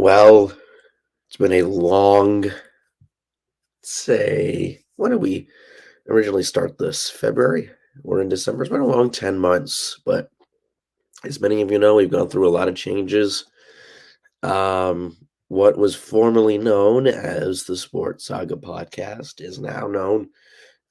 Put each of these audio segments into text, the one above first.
Well, it's been a long, say, when did we originally start this? February? We're in December. It's been a long 10 months, but as many of you know, we've gone through a lot of changes. What was formerly known as the Sports Saga podcast is now known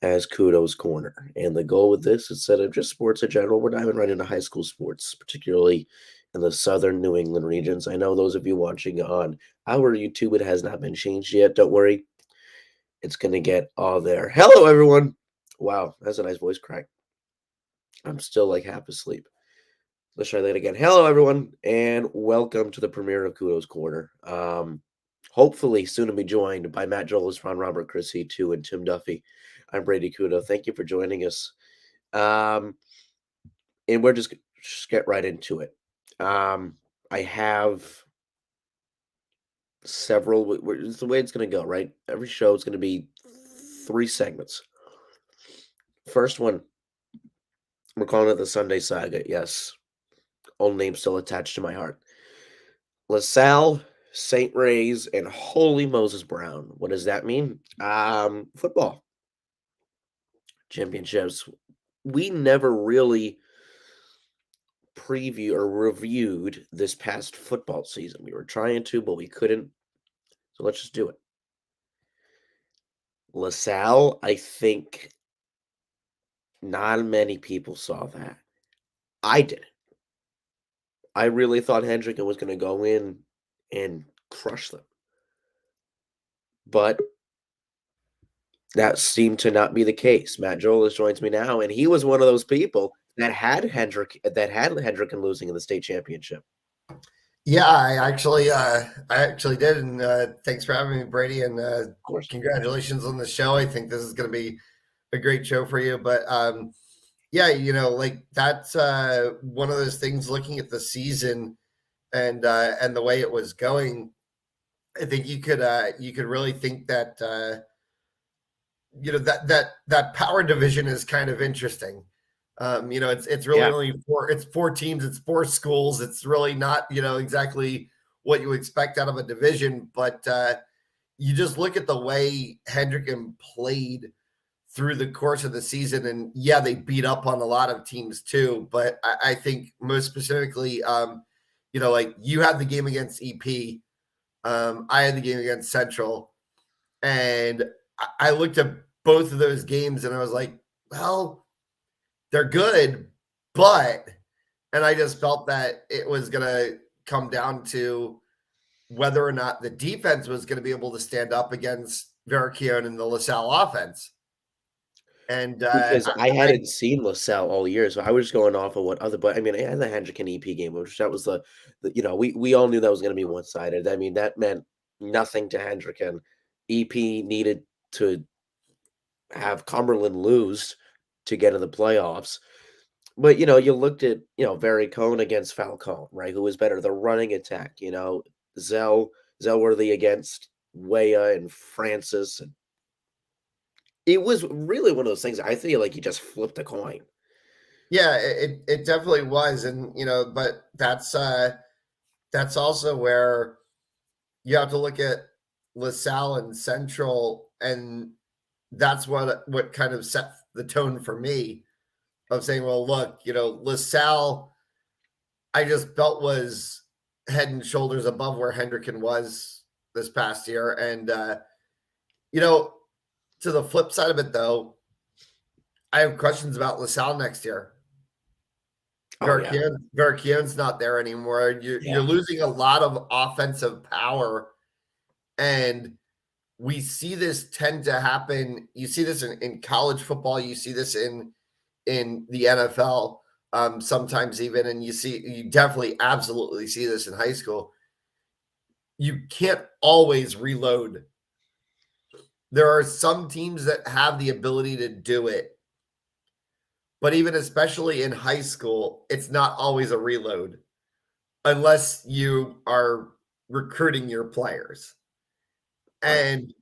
as Couto's Corner. And the goal with this, instead of just sports in general, we're diving right into high school sports, particularly in the southern New England regions. I know those of you watching on our YouTube, it has not been changed yet. Don't worry, it's going to get all there. Hello, everyone. Wow, that's a nice voice crack. I'm still like half asleep. Let's try that again. Hello, everyone, and welcome to the premiere of Kudos Corner. Hopefully, soon to be joined by Matt Jolis, Ron Robert, Chris E2, and Tim Duffy. I'm Brady Kudo. Thank you for joining us. Um, and we're just get right into it. I have several. It's the way it's going to go, right? Every show is going to be 3 segments. First one, we're calling it the Sunday Saga. Yes, old name still attached to my heart. LaSalle, St. Ray's, and Holy Moses Brown. What does that mean? Football championships. We never really preview or reviewed this past football season. We were trying to, but we couldn't. So let's just do it. LaSalle, I think not many people saw that. I did. I really thought Hendricken was going to go in and crush them. But that seemed to not be the case. Matt Jolis joins me now, and he was one of those people that had Hendricken losing in the state championship. Yeah, I actually did, and thanks for having me, Brady, and Of course. congratulations on the show. I think this is going to be a great show for you. But yeah, like that's one of those things. Looking at the season and the way it was going, I think you could really think that that power division is kind of interesting. It's really only four teams, it's four schools. It's really not, exactly what you expect out of a division, but you just look at the way Hendricken played through the course of the season. And yeah, they beat up on a lot of teams too, but I think most specifically, like you had the game against EP. I had the game against Central, and I looked at both of those games and I was like, well, they're good, and I just felt that it was going to come down to whether or not the defense was going to be able to stand up against Veracruz and the LaSalle offense. And because I hadn't seen LaSalle all year, so I was just going off of what other. But I mean, I had the Hendricken EP game, which that was the we all knew that was going to be one sided. I mean, that meant nothing to Hendricken. EP needed to have Cumberland lose to get in the playoffs. But you looked at Veracone against Falcone, right? Who was better? The running attack, Zellworthy against Weah and Francis, and it was really one of those things. I feel like you just flipped a coin. Yeah, it definitely was, and but that's also where you have to look at LaSalle and Central, and that's what kind of set the tone for me of saying, well, look, LaSalle, I just felt was head and shoulders above where Hendricken was this past year. And, to the flip side of it, though, I have questions about LaSalle next year. Veracruz's not there anymore. You're losing a lot of offensive power. And we see this tend to happen. You see this in college football. You see this in the NFL sometimes even, and you definitely absolutely see this in high school. You can't always reload. There are some teams that have the ability to do it, but even especially in high school, it's not always a reload unless you are recruiting your players. And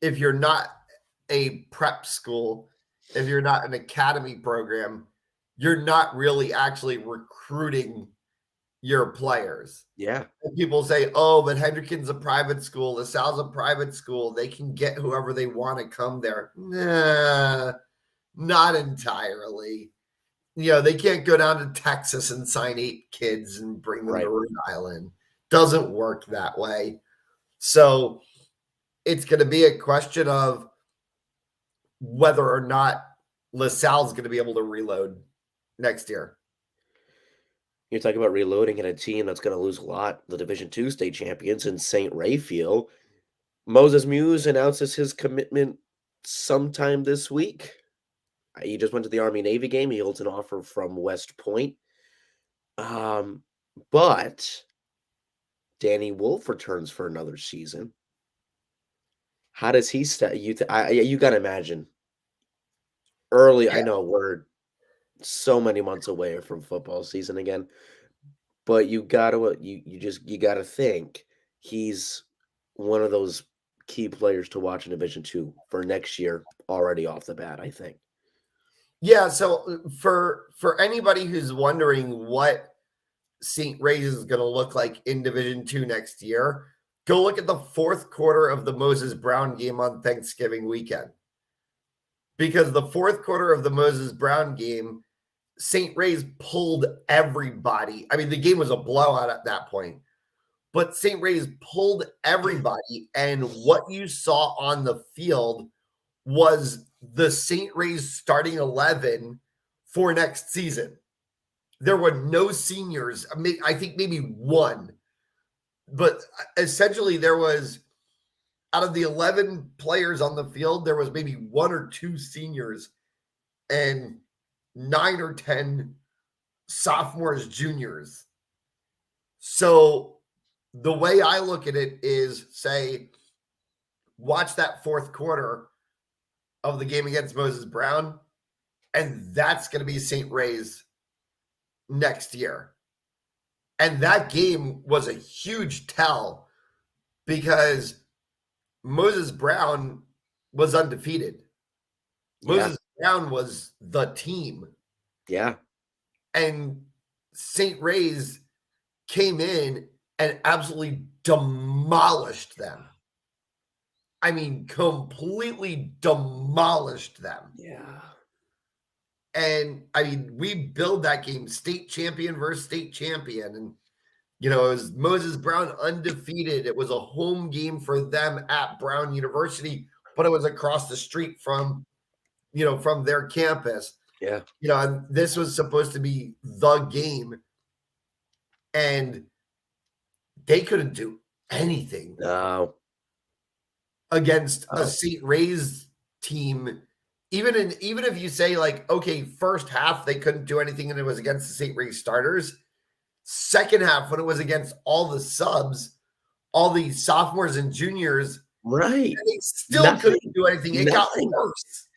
if you're not a prep school, if you're not an academy program, you're not really actually recruiting your players. Yeah. And people say, oh, but Hendricken's a private school. LaSalle's a private school. They can get whoever they want to come there. Nah, not entirely. They can't go down to Texas and sign 8 kids and bring them to Right. Rhode Island. Doesn't work that way. So it's going to be a question of whether or not LaSalle's going to be able to reload next year. You're talking about reloading in a team that's going to lose a lot. The Division II state champions in St. Raphael. Moses Muse announces his commitment sometime this week. He just went to the Army-Navy game. He holds an offer from West Point. But Danny Wolf returns for another season. How does he you got to imagine early. Yeah. I know we're so many months away from football season again, but you gotta think he's one of those key players to watch in Division II for next year already off the bat, I think. Yeah, so for anybody who's wondering what St. Ray's is going to look like in Division II next year, go look at the fourth quarter of the Moses Brown game on Thanksgiving weekend. Because the fourth quarter of the Moses Brown game, St. Ray's pulled everybody. I mean, the game was a blowout at that point, but St. Ray's pulled everybody. And what you saw on the field was the St. Ray's starting 11 for next season. There were no seniors. I think maybe one, but essentially there was, out of the 11 players on the field, there was maybe 1 or 2 seniors and 9 or 10 sophomores, juniors. So the way I look at it is, say, watch that fourth quarter of the game against Moses Brown, and that's going to be St. Ray's next year. And that game was a huge tell because Moses Brown was undefeated. Moses Brown was the team. Yeah. And St. Ray's came in and absolutely demolished them. I mean, completely demolished them. Yeah. And I mean, we build that game, state champion versus state champion. And, it was Moses Brown undefeated. It was a home game for them at Brown University, but it was across the street from their campus. Yeah. And this was supposed to be the game. And they couldn't do anything No. against a St. Ray's team. Even if you say, like, okay, first half they couldn't do anything and it was against the St. Ray's starters. Second half, when it was against all the subs, all the sophomores and juniors, right, they still couldn't do anything. It got worse.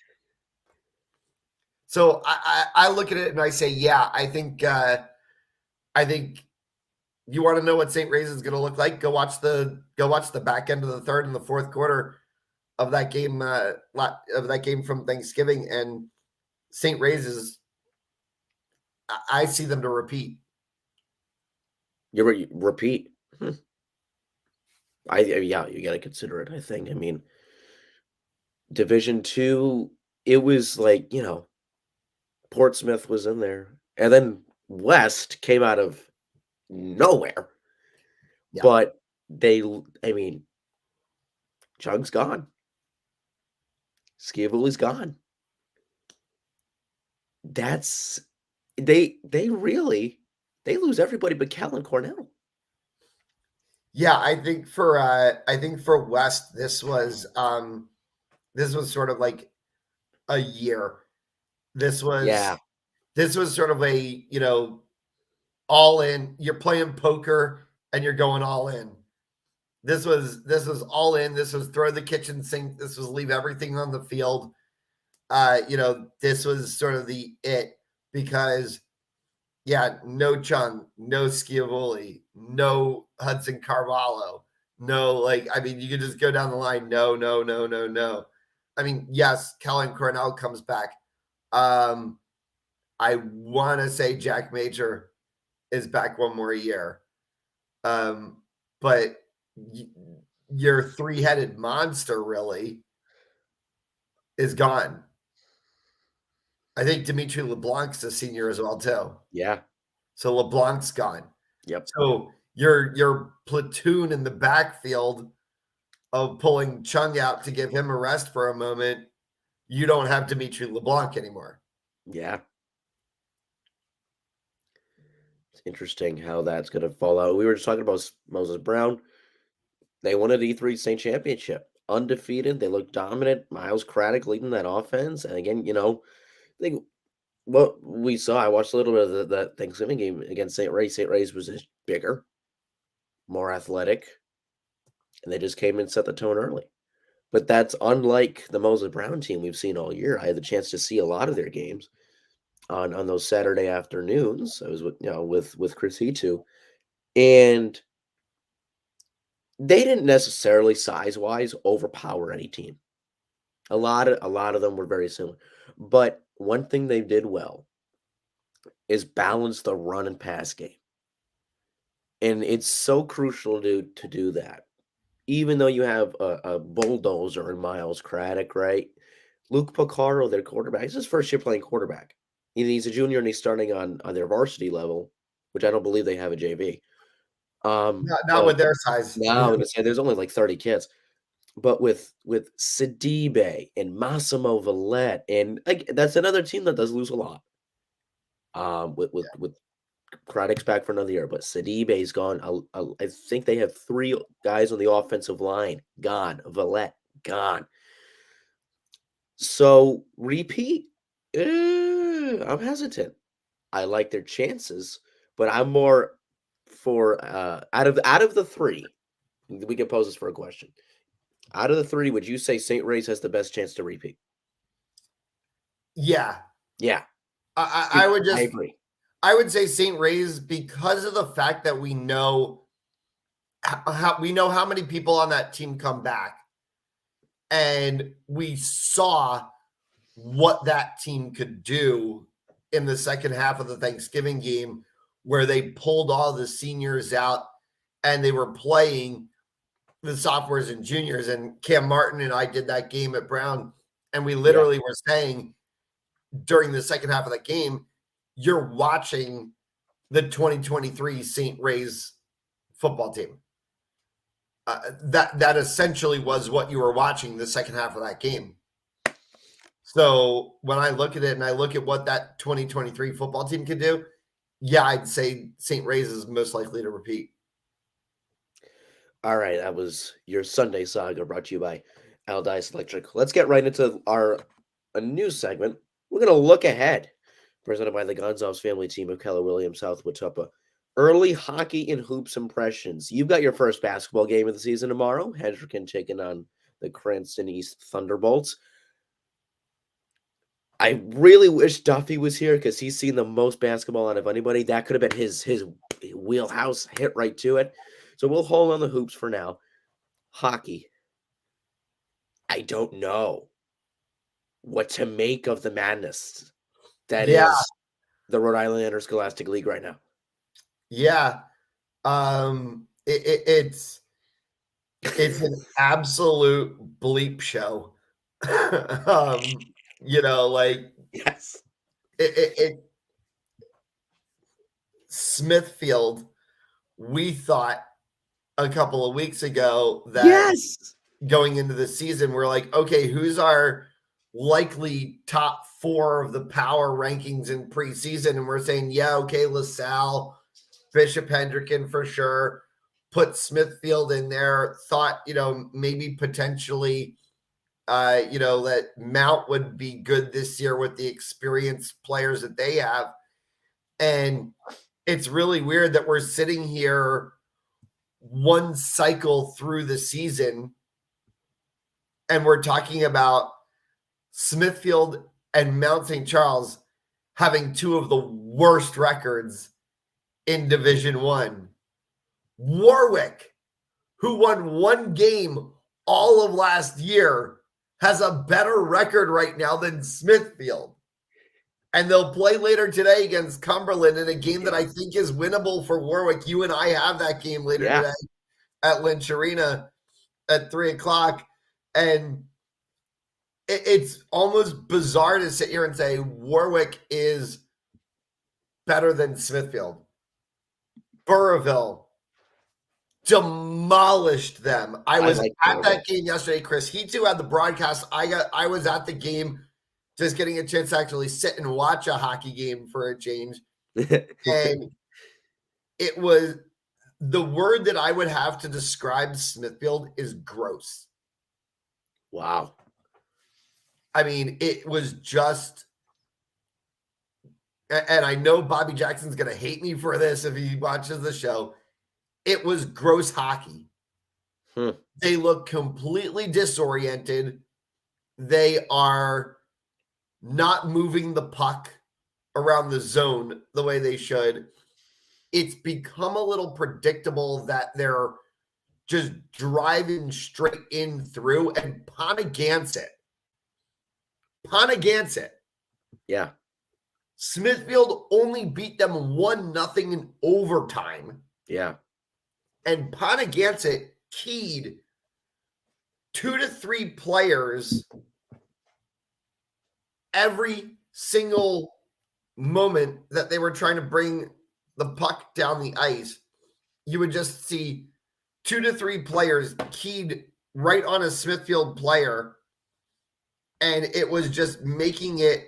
So I look at it and I say, yeah, I think you want to know what St. Ray's is going to look like. Go watch the back end of the third and the fourth quarter of that game from Thanksgiving, and St. Ray's is. I see them to repeat. You repeat. You got to consider it. I think. I mean, Division II, it was like Portsmouth was in there, and then West came out of nowhere. Yeah. But Chug's gone. Schiavelli's gone. They lose everybody but Cal and Cornell. Yeah, I think for West, this was sort of like a year. This was sort of a, all in. You're playing poker and you're going all in. This was all in. This was throw the kitchen sink. This was leave everything on the field. This was sort of the it, because no Chung, no Schiavoli, no Hudson Carvalho, no, you could just go down the line. No. I mean, yes, Kellen Cornell comes back. I want to say Jack Major is back one more year. But your three-headed monster really is gone. I think Dimitri LeBlanc's a senior as well too. Yeah. So LeBlanc's gone. Yep. So your platoon in the backfield of pulling Chung out to give him a rest for a moment, you don't have Dimitri LeBlanc anymore. Yeah. It's interesting how that's going to fall out. We were just talking about Moses Brown. They won an E3 state championship. Undefeated. They look dominant. Miles Craddock leading that offense. And again, I think what we saw, I watched a little bit of the Thanksgiving game against St. Ray. St. Ray's was just bigger, more athletic, and they just came and set the tone early. But that's unlike the Moses Brown team we've seen all year. I had the chance to see a lot of their games on those Saturday afternoons. I was with Chris Couto, and they didn't necessarily size-wise overpower any team. A lot of them were very similar. But one thing they did well is balance the run and pass game. And it's so crucial to do that. Even though you have a bulldozer in Miles Craddock, right? Luke Picaro, their quarterback, it's his first year playing quarterback. He's a junior and he's starting on their varsity level, which I don't believe they have a JV. Not with their size. No, there's only like 30 kids. But with Sidibe and Massimo Vallette, and that's another team that does lose a lot. With Craddock's back for another year, but Sidibe's gone. I think they have 3 guys on the offensive line gone. Vallette gone. So repeat. I'm hesitant. I like their chances, but I'm more for out of the 3. We can pose this for a question. Out of the 3, would you say St. Ray's has the best chance to repeat? Yeah. Yeah. I would just. I agree. I would say St. Ray's because of the fact that we know how many people on that team come back, and we saw what that team could do in the second half of the Thanksgiving game, where they pulled all the seniors out and they were playing the sophomores and juniors. And Cam Martin and I did that game at Brown, and we literally were saying during the second half of the game, you're watching the 2023 St. Ray's football team. That essentially was what you were watching the second half of that game. So when I look at it and I look at what that 2023 football team can do, yeah, I'd say St. Ray's is most likely to repeat. All right, that was your Sunday Saga brought to you by Aldice Electric. Let's get right into a news segment. We're going to look ahead. Presented by the Gonzalez family team of Keller Williams, Southwood Tuppa. Early hockey and hoops impressions. You've got your first basketball game of the season tomorrow. Hendricken taking on the Cranston East Thunderbolts. I really wish Duffy was here because he's seen the most basketball out of anybody. That could have been his wheelhouse, hit right to it. So we'll hold on the hoops for now. Hockey. I don't know what to make of the madness that is the Rhode Island Interscholastic League right now. Yeah. It's an absolute bleep show. Yes. Smithfield, we thought a couple of weeks ago that going into the season, we're like, okay, who's our likely top 4 of the power rankings in preseason? And we're saying, yeah, okay, LaSalle, Bishop Hendricken for sure, put Smithfield in there, thought, maybe potentially, that Mount would be good this year with the experienced players that they have. And it's really weird that we're sitting here one cycle through the season and we're talking about Smithfield and Mount St. Charles having 2 of the worst records in Division I. Warwick, who won 1 game all of last year, has a better record right now than Smithfield. And they'll play later today against Cumberland in a game that I think is winnable for Warwick. You and I have that game later today at Lynch Arena at 3:00. And it's almost bizarre to sit here and say Warwick is better than Smithfield. Burrillville demolished them. I was at that game yesterday, Chris. He too had the broadcast. I was at the game, just getting a chance to actually sit and watch a hockey game for a change. And it was, the word that I would have to describe Smithfield is gross. Wow. I mean, it was just, and I know Bobby Jackson's going to hate me for this if he watches the show. It was gross hockey. They look completely disoriented. They are not moving the puck around the zone the way they should. It's become a little predictable that they're just driving straight in through, and Ponagansett. Yeah. Smithfield only beat them 1-0 in overtime. Yeah. And Ponagansett keyed 2 to 3 players every single moment that they were trying to bring the puck down the ice. You would just see 2 to 3 players keyed right on a Smithfield player, and it was just making it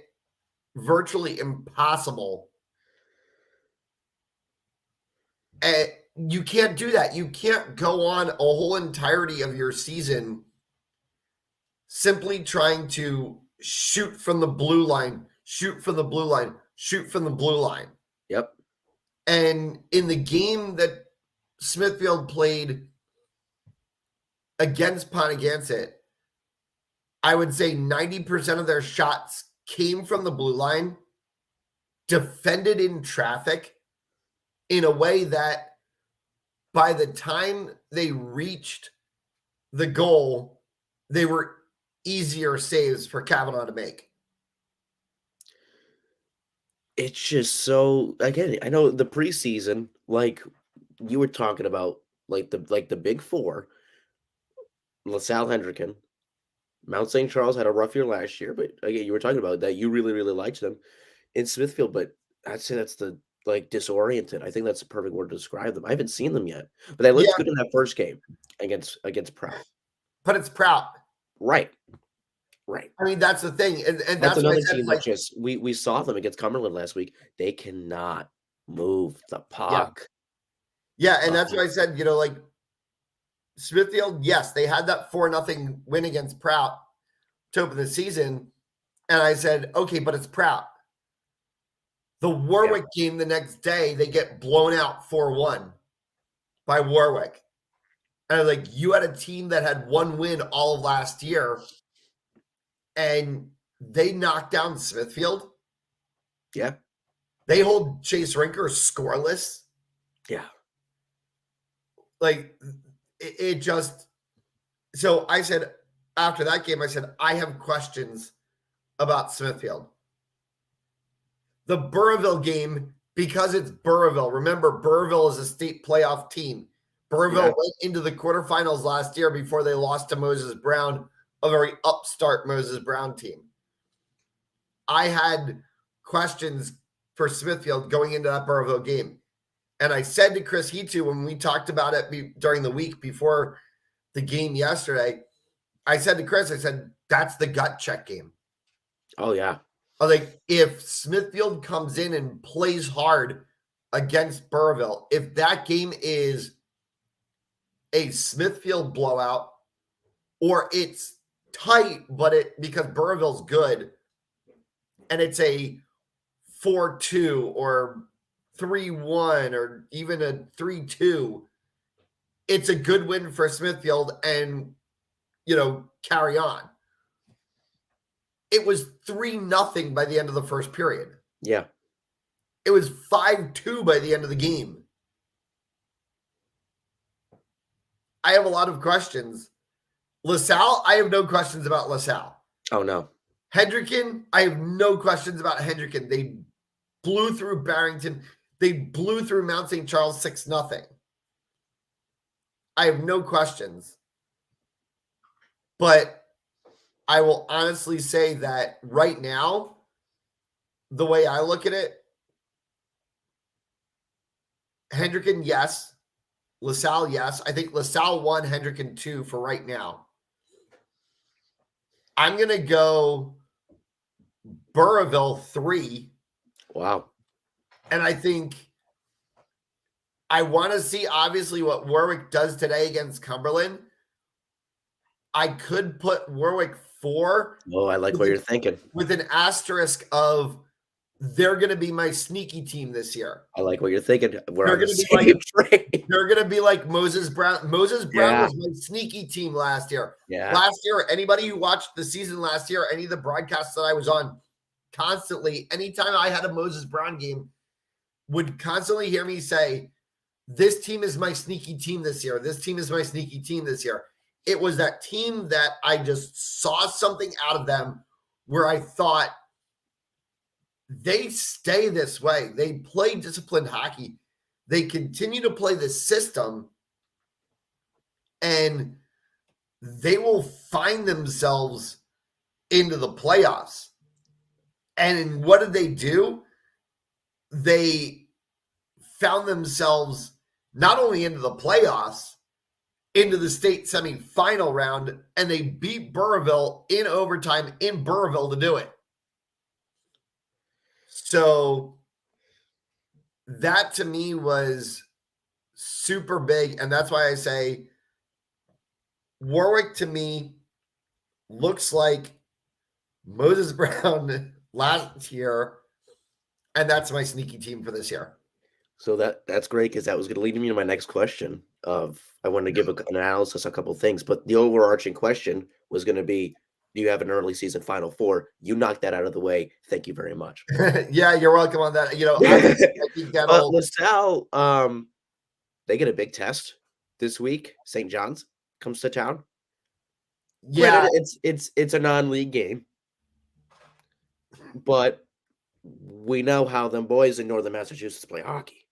virtually impossible. And you can't do that. You can't go on a whole entirety of your season simply trying to shoot from the blue line, shoot from the blue line, shoot from the blue line. Yep. And in the game that Smithfield played against Ponagansett, I would say 90% of their shots came from the blue line, defended in traffic in a way that by the time they reached the goal, they were easier saves for Kavanaugh to make. It's just so, again, I know the preseason, like you were talking about, like the big four, LaSalle, Hendricken, Mount St. Charles had a rough year last year, but again, you were talking about that you really, really liked them in Smithfield, but I'd say that's the disoriented. I think that's the perfect word to describe them. I haven't seen them yet, but they looked good in that first game against Prout. But it's Prout. Right. I mean, that's the thing. And that's another team that just we saw them against Cumberland last week. They cannot move the puck. Yeah, and that's why I said, like Smithfield, yes, they had that 4-0 win against Prout to open the season. And I said, okay, but it's Prout. The Warwick game the next day, they get blown out 4-1 by Warwick. And I was like, you had a team that had one win all of last year, and they knocked down Smithfield. Yeah. They hold Chase Rinker scoreless. Yeah. Like, it just... So I said, after that game, I said, I have questions about Smithfield. The Burrillville game, because it's Burrillville. Remember, Burrillville is a state playoff team. Burrillville went into the quarterfinals last year before they lost to Moses Brown, a very upstart Moses Brown team. I had questions for Smithfield going into that Burrillville game. And I said to Chris Heatu when we talked about it during the week before the game yesterday, I said to Chris, I said, that's the gut check game. Oh, yeah. I was like, if Smithfield comes in and plays hard against Burrillville, if that game is a Smithfield blowout or it's tight, but because Burrillville's good and it's a 4-2 or 3-1 or even a 3-2, it's a good win for Smithfield and, carry on. It was 3-0 by the end of the first period. Yeah. It was 5-2 by the end of the game. I have a lot of questions. LaSalle, I have no questions about LaSalle. Oh, no. Hendricken, I have no questions about Hendricken. They blew through Barrington. They blew through Mount St. Charles 6-0. I have no questions. But I will honestly say that right now, the way I look at it, Hendricken, yes. LaSalle, yes. I think LaSalle 1, Hendricken 2 for right now. I'm going to go Burrillville 3. Wow. And I think I want to see, obviously, what Warwick does today against Cumberland. I could put Warwick 4. Oh, I like what you're thinking. With an asterisk of they're going to be my sneaky team this year. I like what you're thinking. They're going to be like Moses Brown. Moses Brown was my sneaky team last year. Yeah. Last year, anybody who watched the season last year, any of the broadcasts that I was on, constantly, anytime I had a Moses Brown game, would constantly hear me say, this team is my sneaky team this year. This team is my sneaky team this year. It was that team that I just saw something out of them where I thought, they stay this way. They play disciplined hockey. They continue to play the system, and they will find themselves into the playoffs. And what did they do? They found themselves not only into the playoffs, into the state semifinal round, and they beat Burrillville in overtime in Burrillville to do it. So that to me was super big. And that's why I say Warwick to me looks like Moses Brown last year. And that's my sneaky team for this year. So that's great, because that was going to lead me to my next question of I wanted to give an analysis, a couple of things, but the overarching question was going to be, do you have an early season Final Four? You knocked that out of the way. Thank you very much. Yeah, you're welcome on that. You know, I think that'll... LaSalle, they get a big test this week. St. John's comes to town. Yeah, granted, it's a non-league game, but we know how them boys in Northern Massachusetts play hockey.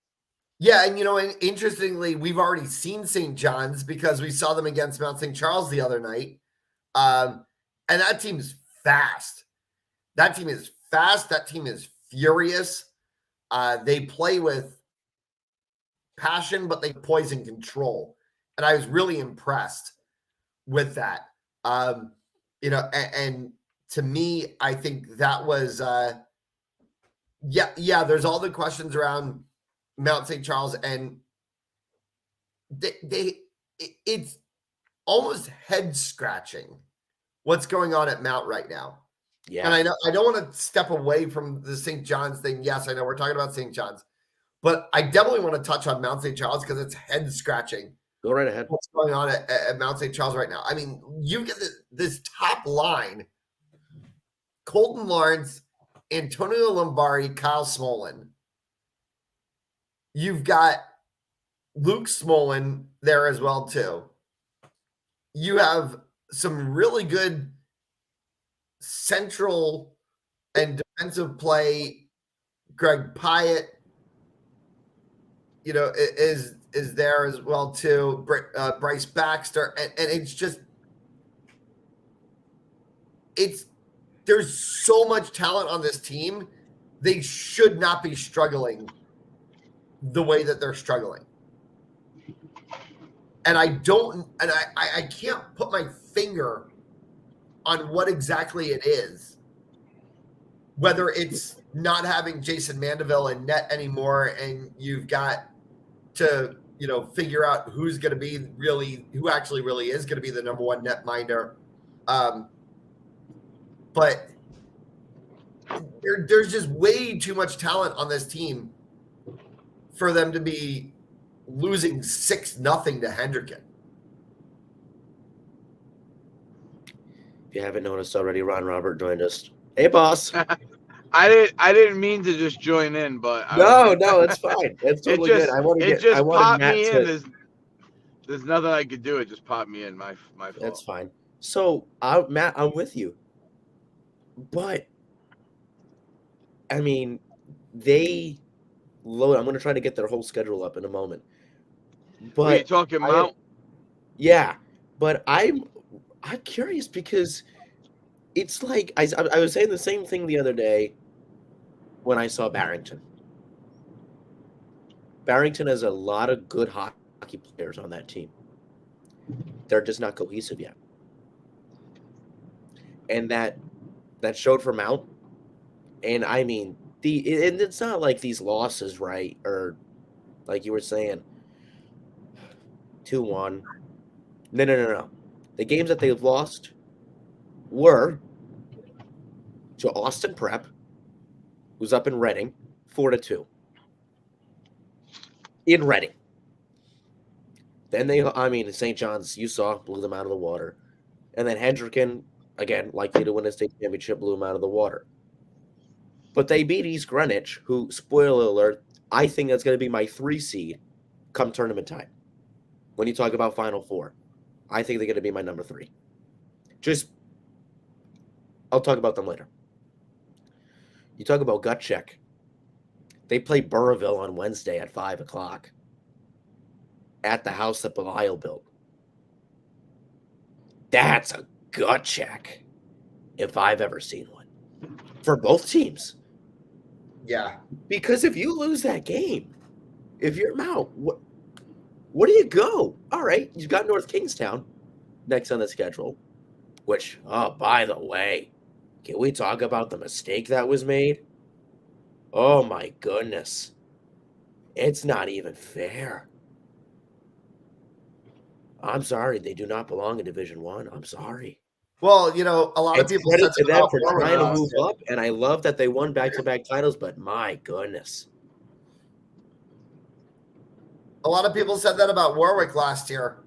Yeah, and and interestingly, we've already seen St. John's because we saw them against Mount St. Charles the other night. And that team is fast. That team is fast. That team is furious. They play with passion, but they poison control. And I was really impressed with that. And to me, I think that was, there's all the questions around Mount St. Charles, and it's almost head scratching what's going on at Mount right now. Yeah. And I know I don't want to step away from the St. John's thing. Yes, I know we're talking about St. John's, but I definitely want to touch on Mount St. Charles because it's head scratching. Go right ahead. What's going on at Mount St. Charles right now? I mean, you get this top line: Colton Lawrence, Antonio Lombardi, Kyle Smolin. You've got Luke Smolin there as well too. You have some really good central and defensive play. Greg Pyatt, is there as well too. Bryce Baxter, and there's so much talent on this team. They should not be struggling the way that they're struggling. And I can't put my finger on what exactly it is. Whether it's not having Jason Mandeville in net anymore, and you've got to, figure out who actually really is going to be the number one netminder. But there's just way too much talent on this team for them to be losing 6-0 to Hendricken. If you haven't noticed already, Ron Robert joined us. Hey, boss. I didn't mean to just join in, but no, it's fine. It's totally good. It just popped me in. There's nothing I could do. It just popped me in. My fault. That's fine. So, Matt, I'm with you. But I mean, they load. I'm going to try to get their whole schedule up in a moment. Were you But talking Mount? Yeah, but I'm curious because it's like I was saying the same thing the other day when I saw Barrington. Barrington has a lot of good hockey players on that team. They're just not cohesive yet, and that showed for Mount. And I mean, and it's not like these losses, right? Or like you were saying, 2-1. No. The games that they've lost were to Austin Prep, who's up in Reading, 4-2 in Reading. Then St. John's, you saw, blew them out of the water. And then Hendricken, again, likely to win a state championship, blew them out of the water. But they beat East Greenwich, who, spoiler alert, I think that's going to be my 3 seed come tournament time. When you talk about Final Four, I think they're going to be my number 3. I'll talk about them later. You talk about gut check. They play Burrville on Wednesday at 5 o'clock at the house that Belial built. That's a gut check if I've ever seen one for both teams. Yeah. Because if you lose that game, if you're Mount, where do you go? All right, you've got North Kingstown next on the schedule, which, oh, by the way, can we talk about the mistake that was made? Oh, my goodness. It's not even fair. I'm sorry. They do not belong in Division One. I'm sorry. Well, a lot of people credit said to them for Warwick trying to last move year. up, and I love that they won back-to-back titles, but my goodness. A lot of people said that about Warwick last year,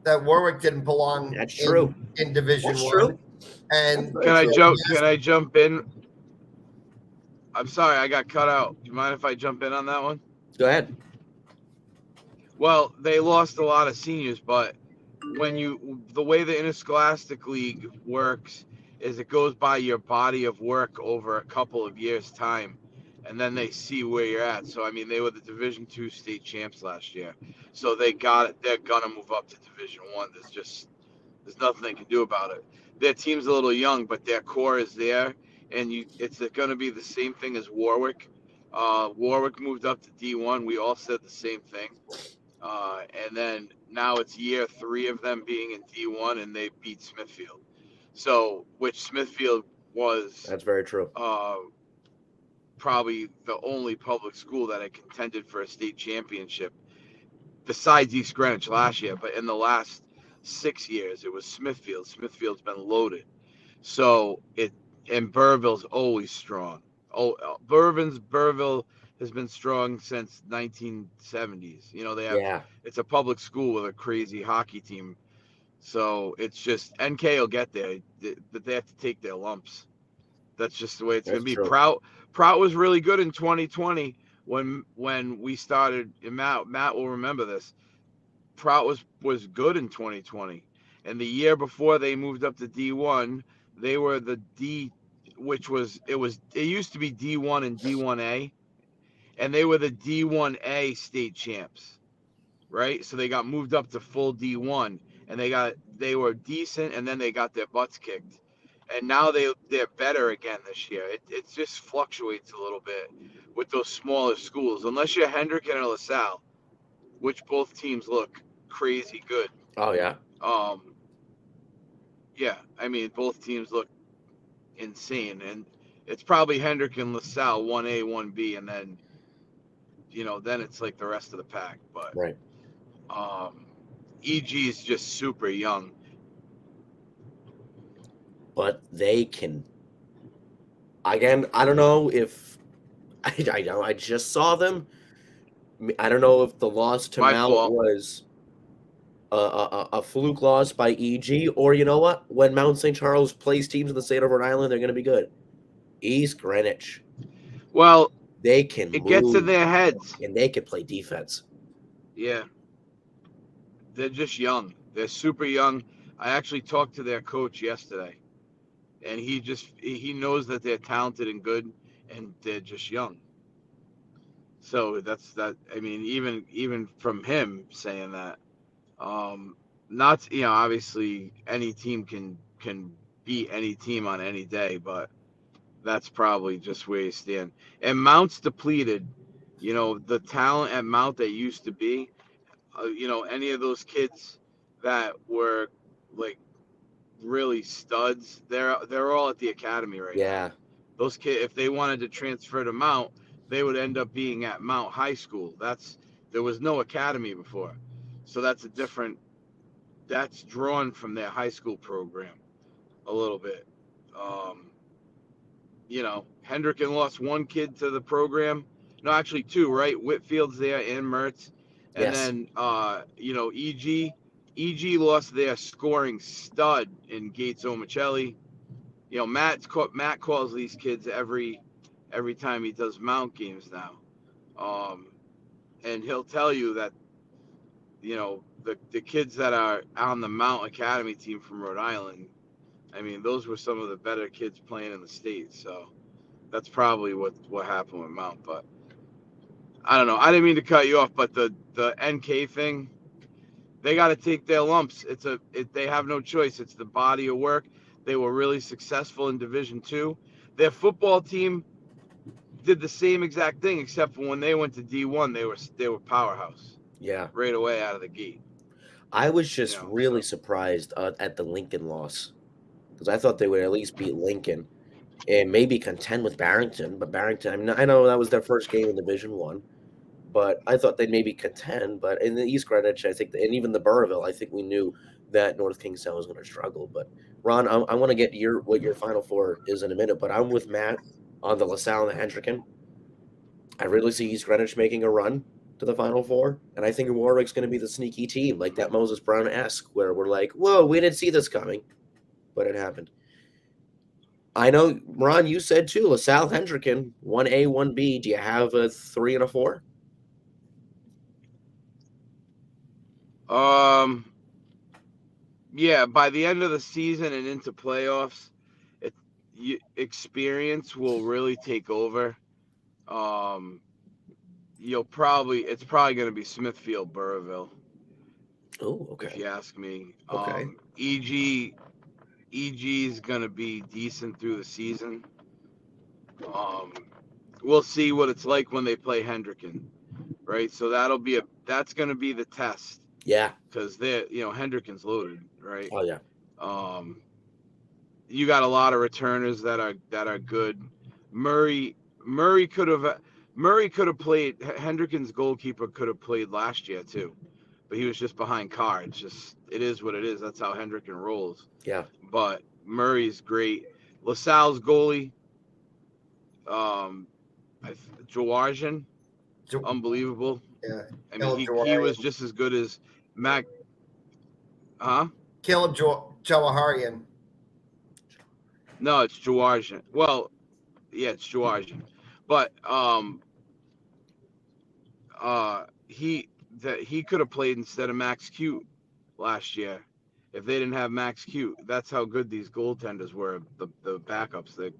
that Warwick didn't belong That's true. in Division That's One. true. And Can I jump in? I'm sorry, I got cut out. Do you mind if I jump in on that one? Go ahead. Well, they lost a lot of seniors, but the way the Interscholastic League works is it goes by your body of work over a couple of years' time, and then they see where you're at. So, I mean, they were the Division II state champs last year. So they got it. They're going to move up to Division I. There's nothing they can do about it. Their team's a little young, but their core is there, and it's going to be the same thing as Warwick. Warwick moved up to D1. We all said the same thing. And then now it's year 3 of them being in D1, and they beat Smithfield. So, which Smithfield was That's very true. probably the only public school that had contended for a state championship besides East Greenwich last year. But in the last 6 years, it was Smithfield. Smithfield's been loaded. So and Burrville's always strong. Burrville has been strong since 1970s. It's a public school with a crazy hockey team. So it's just NK will get there, but they have to take their lumps. That's just the way it's going to be. True. Prout was really good in 2020 when we started. And Matt will remember this. Prout was good in 2020, and the year before they moved up to D1, they were the D, it used to be D1 and D1A, and they were the D1A state champs, right? So they got moved up to full D1, and they were decent, and then they got their butts kicked, and now they're better again this year. It just fluctuates a little bit with those smaller schools, unless you're Hendricken or LaSalle, which both teams look crazy good. Oh yeah. Yeah, I mean both teams look insane, and it's probably Hendrick and LaSalle 1A, 1B, and then then it's like the rest of the pack. But right. EG is just super young. But they can. Again, I don't know if I know. I just saw them. I don't know if the loss to Mount was a fluke loss by EG, or you know what? When Mount St. Charles plays teams in the state of Rhode Island, they're going to be good. East Greenwich. Well, they can. It gets in their heads, and they can play defense. Yeah, they're just young. They're super young. I actually talked to their coach yesterday, and he knows that they're talented and good, and they're just young. So that's that. I mean, even from him saying that, um, not obviously any team can beat any team on any day, but that's probably just where you stand. And Mount's depleted. The talent at Mount that used to be. Any of those kids that were like really studs, they're all at the academy right now. Yeah. Those kids, if they wanted to transfer to Mount, they would end up being at Mount High School. There was no academy before, so that's drawn from their high school program a little bit. Um, Hendricken lost one kid to the program. No, actually two, right? Whitfield's there and Mertz. And Yes. then, EG lost their scoring stud in Gates Omicelli. Matt calls these kids every time he does Mount games now. Um, and he'll tell you that, the kids that are on the Mount Academy team from Rhode Island, I mean, those were some of the better kids playing in the state. So that's probably what happened with Mount. But I don't know. I didn't mean to cut you off, but the NK thing, they got to take their lumps. They have no choice. It's the body of work. They were really successful in Division 2. Their football team did the same exact thing, except for when they went to D1, they were powerhouse Yeah. right away out of the gate. I was just really So surprised at the Lincoln loss because I thought they would at least beat Lincoln and maybe contend with Barrington. But Barrington, I know that was their first game in Division 1, but I thought they'd maybe contend. But in the East Greenwich, I think, and even the Burrillville, I think we knew that North Kingstown was going to struggle. But Ron, I want to get what your Final Four is in a minute, but I'm with Matt on the LaSalle and the Hendricken. I really see East Greenwich making a run to the Final Four, and I think Warwick's going to be the sneaky team, like that Moses Brown-esque, where we're like, whoa, we didn't see this coming, but it happened. I know, Ron, you said too, LaSalle Hendricken, 1A, 1B. Do you have a 3 and a 4? yeah, by the end of the season and into playoffs, experience will really take over. Um, it's probably going to be Smithfield Burrillville, Oh, if okay. you ask me. Okay. EG is going to be decent through the season. Um, we'll see what it's like when they play Hendricken, right? So that's going to be the test, Yeah. because Hendricken's loaded, right? Oh, yeah. Um, you got a lot of returners that are good. Murray Murray could have played. Hendricken's goalkeeper could have played last year too, but he was just behind cards. Just it is what it is. That's how Hendricken rolls. Yeah. But Murray's great. LaSalle's goalie, um, Jawarjan, unbelievable. Yeah, I mean, he was just as good as Mac. Huh? Caleb Jawaharian. No, it's Jawarjan. Well, yeah, it's Jawarjan. But he could have played instead of Max Cute last year if they didn't have Max Cute. That's how good these goaltenders were, the backups.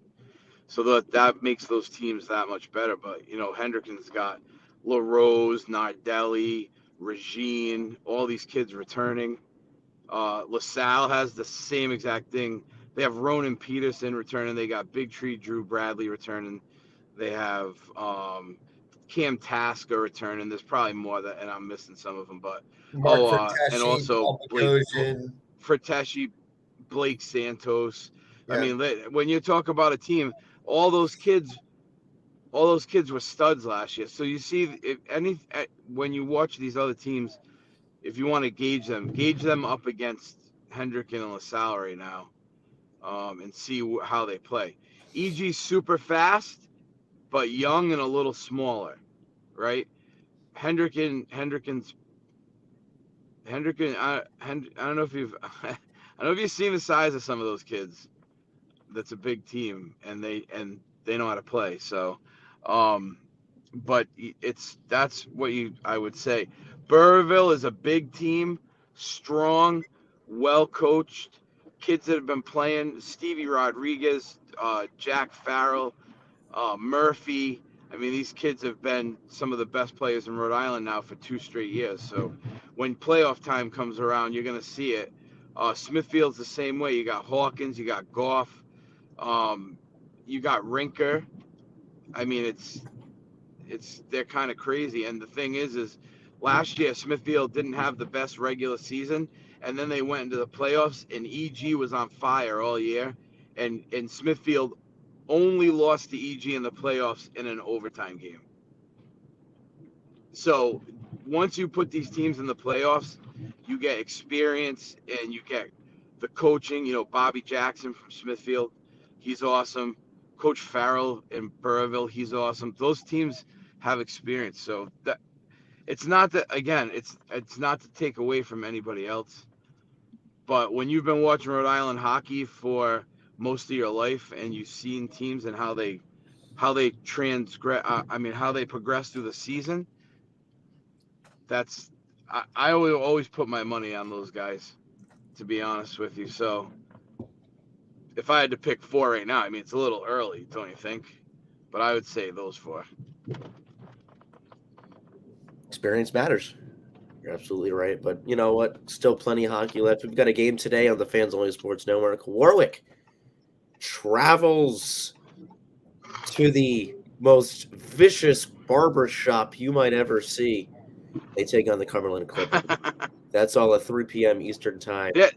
So that makes those teams that much better. But Hendricken's got LaRose, Nardelli, Regine, all these kids returning. LaSalle has the same exact thing. They have Ronan Peterson returning. They got Big Tree Drew Bradley returning. They have Cam Tasker returning. There's probably more that, and I'm missing some of them. But Mark and Ferteshi, also Blake Ferteshi, Blake Santos. Yeah. I mean, when you talk about a team, all those kids were studs last year. So you see, when you watch these other teams, if you want to gauge them up against Hendricken and LaSalle right now, and see how they play. EG's super fast, but young and a little smaller, right? Hendricken. I don't know if you've I don't know if you've seen the size of some of those kids. That's a big team, and they know how to play. So, but that's what I would say. Burrillville is a big team, strong, well coached. kids that have been playing, Stevie Rodriguez, Jack Farrell, Murphy. I mean, these kids have been some of the best players in Rhode Island now for 2 straight years. So when playoff time comes around, you're going to see it. Smithfield's the same way. You got Hawkins, you got Goff, you got Rinker. I mean, they're kind of crazy. And the thing is last year Smithfield didn't have the best regular season, and then they went into the playoffs, and EG was on fire all year, and Smithfield only lost to EG in the playoffs in an overtime game. So once you put these teams in the playoffs, you get experience and you get the coaching. You know, Bobby Jackson from Smithfield, he's awesome. Coach Farrell in Burrville, he's awesome. Those teams have experience. So that it's not that, again, it's not to take away from anybody else. But when you've been watching Rhode Island hockey for most of your life and you've seen teams and how they transgress, how they progress through the season, I always put my money on those guys, to be honest with you. So if I had to pick four right now, I mean, it's a little early, don't you think? But I would say those four. Experience matters. You're absolutely right. But you know what? Still plenty of hockey left. We've got a game today on the Fans Only Sports Network. Warwick travels to the most vicious barber shop you might ever see. They take on the Cumberland Clippers. That's all at 3 p.m. Eastern Time. Yeah.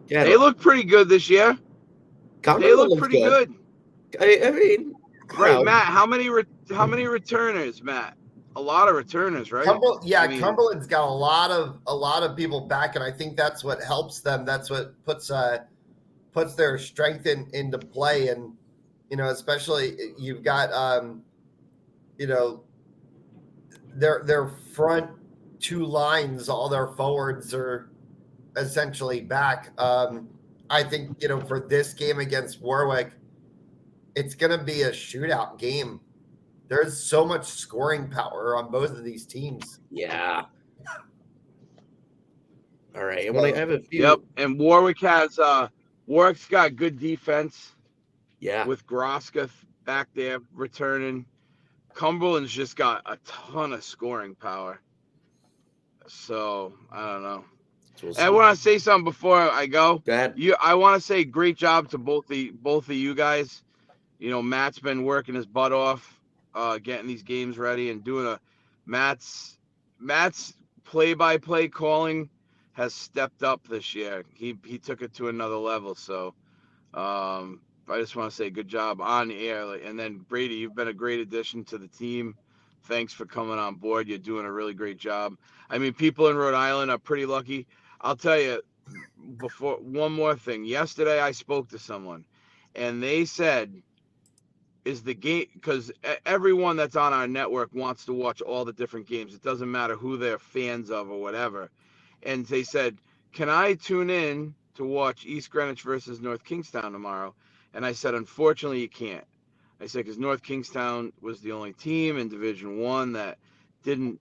They look pretty good this year. They look pretty good. I mean, right, Matt. How many returners, Matt? A lot of returners, right? Cumberland's got a lot of people back, and I think that's what helps them. That's what puts their strength into play, and you know, especially you've got you know, their front two lines, all their forwards are essentially back. I think, you know, for this game against Warwick, it's going to be a shootout game. There's so much scoring power on both of these teams. Yeah. All right. And when I have a few. Yep. And Warwick's got good defense. Yeah. With Groska back there returning. Cumberland's just got a ton of scoring power. So I don't know. And I want to say something before I go. Go ahead. I want to say great job to both of you guys. You know, Matt's been working his butt off, getting these games ready and doing Matt's play-by-play calling has stepped up this year. He took it to another level. So I just want to say good job on the air. And then Brady, you've been a great addition to the team. Thanks for coming on board. You're doing a really great job. I mean, people in Rhode Island are pretty lucky. I'll tell you, before one more thing. Yesterday, I spoke to someone, and they said, "Is the game?" Because everyone that's on our network wants to watch all the different games. It doesn't matter who they're fans of or whatever. And they said, "Can I tune in to watch East Greenwich versus North Kingstown tomorrow?" And I said, "Unfortunately, you can't." I said, because North Kingstown was the only team in Division I that didn't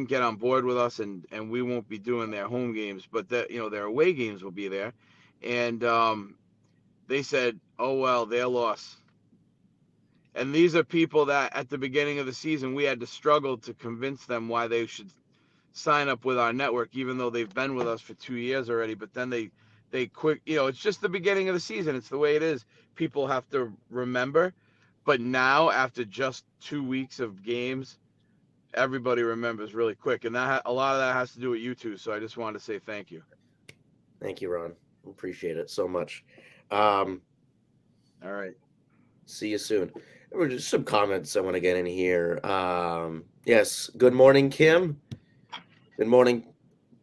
get on board with us, and we won't be doing their home games, but their away games will be there. And they said, "Oh well, their loss." And these are people that at the beginning of the season we had to struggle to convince them why they should sign up with our network, even though they've been with us for 2 years already. But then they quit. You know, it's just the beginning of the season. It's the way it is. People have to remember. But now, after just 2 weeks of games, everybody remembers really quick. And a lot of that has to do with you two. So I just wanted to say thank you. Thank you, Ron. Appreciate it so much. All right. See you soon. Just some comments I want to get in here. Yes. Good morning, Kim. Good morning,